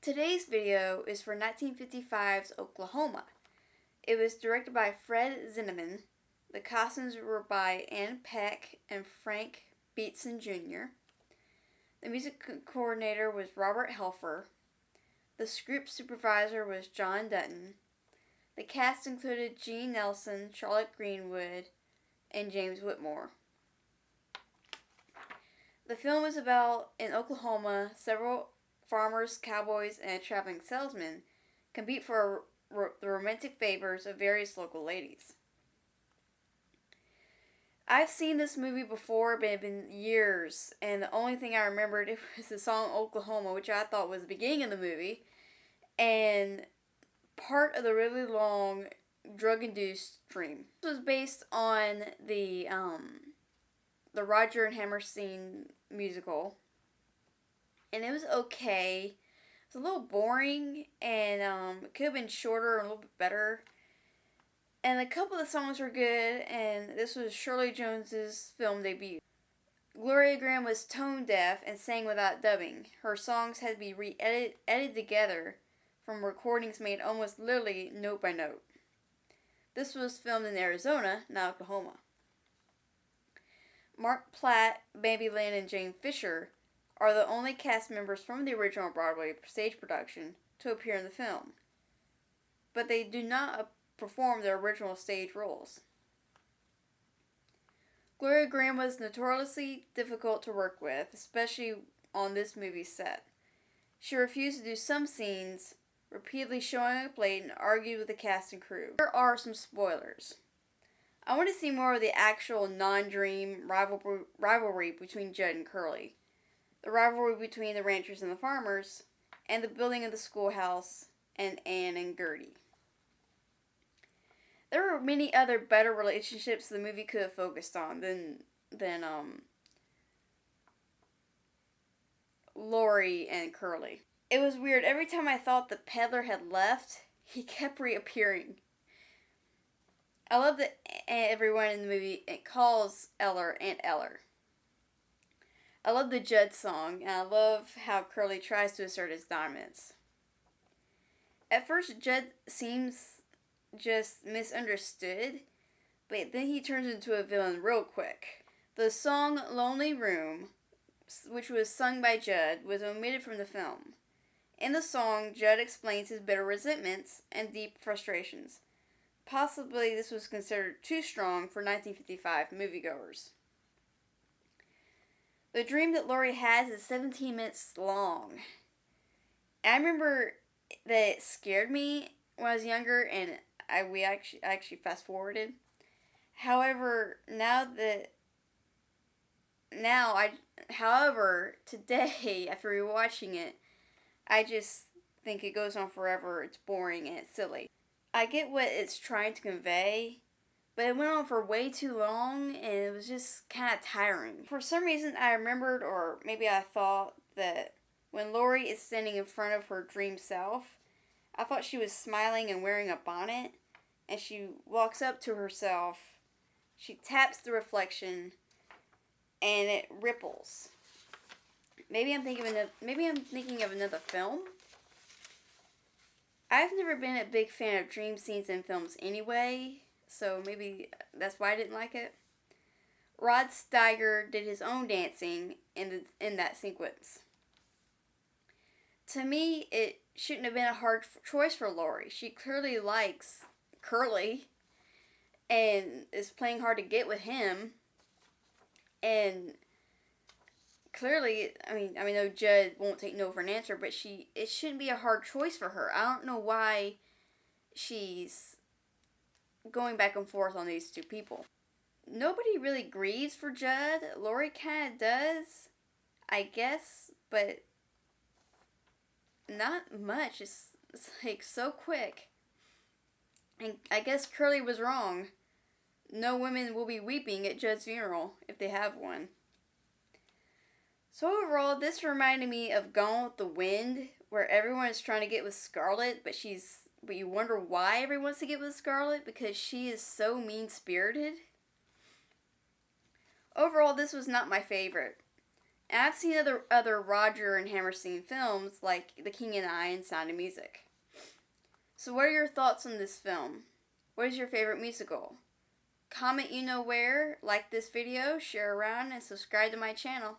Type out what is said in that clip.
Today's video is for 1955's Oklahoma. It was directed by Fred Zinnemann. The costumes were by Ann Peck and Frank Beatson Jr. The music coordinator was Robert Helfer. The script supervisor was John Dutton. The cast included Gene Nelson, Charlotte Greenwood, and James Whitmore. The film is about, in Oklahoma, several farmers, cowboys, and a traveling salesman compete for the romantic favors of various local ladies. I've seen this movie before, but it had been years, and the only thing I remembered it was the song Oklahoma, which I thought was the beginning of the movie, and part of the really long drug-induced dream. This was based on the Roger and Hammerstein musical, and it was okay. It was a little boring, and it could have been shorter and a little bit better. And a couple of the songs were good, and this was Shirley Jones's film debut. Gloria Grahame was tone deaf and sang without dubbing. Her songs had to be edited together from recordings made almost literally note by note. This was filmed in Arizona, not Oklahoma. Mark Platt, Bambi Lynn, and Jane Fisher are the only cast members from the original Broadway stage production to appear in the film, but they do not perform their original stage roles. Gloria Grahame was notoriously difficult to work with, especially on this movie's set. She refused to do some scenes, repeatedly showing up late, and argued with the cast and crew. Here are some spoilers. I want to see more of the actual non-dream rivalry between Judd and Curly, the rivalry between the ranchers and the farmers, and the building of the schoolhouse, and Anne and Gertie. There were many other better relationships the movie could have focused on than Laurey and Curly. It was weird. Every time I thought the peddler had left, he kept reappearing. I love that everyone in the movie calls Eller Aunt Eller. I love the Judd song, and I love how Curly tries to assert his dominance. At first, Judd seems just misunderstood, but then he turns into a villain real quick. The song Lonely Room, which was sung by Judd, was omitted from the film. In the song, Judd explains his bitter resentments and deep frustrations. Possibly this was considered too strong for 1955 moviegoers. The dream that Laurey has is 17 minutes long. I remember that it scared me when I was younger, and I actually fast forwarded. However, today after rewatching it, I just think it goes on forever. It's boring and it's silly. I get what it's trying to convey, but it went on for way too long, and it was just kind of tiring. For some reason, I remembered, or maybe I thought, that when Laurey is standing in front of her dream self, I thought she was smiling and wearing a bonnet, and she walks up to herself, she taps the reflection, and it ripples. Maybe I'm thinking of another film. I've never been a big fan of dream scenes in films anyway, so maybe that's why I didn't like it. Rod Steiger did his own dancing in that sequence. To me, it shouldn't have been a hard choice for Laurey. She clearly likes Curly and is playing hard to get with him. And clearly, I know Judd won't take no for an answer, but it shouldn't be a hard choice for her. I don't know why she's going back and forth on these two people. Nobody really grieves for Judd. Laurey kind of does, I guess, but not much. It's like so quick. And I guess Curly was wrong. No women will be weeping at Judd's funeral, if they have one. So overall, this reminded me of Gone with the Wind, where everyone is trying to get with Scarlett, but you wonder why everyone wants to get with Scarlett, because she is so mean-spirited. Overall, this was not my favorite, And I've seen other Roger and Hammerstein films like The King and I and Sound of Music. So what are your thoughts on this film? What is your favorite musical? Comment you know where, like this video, share around, and subscribe to my channel.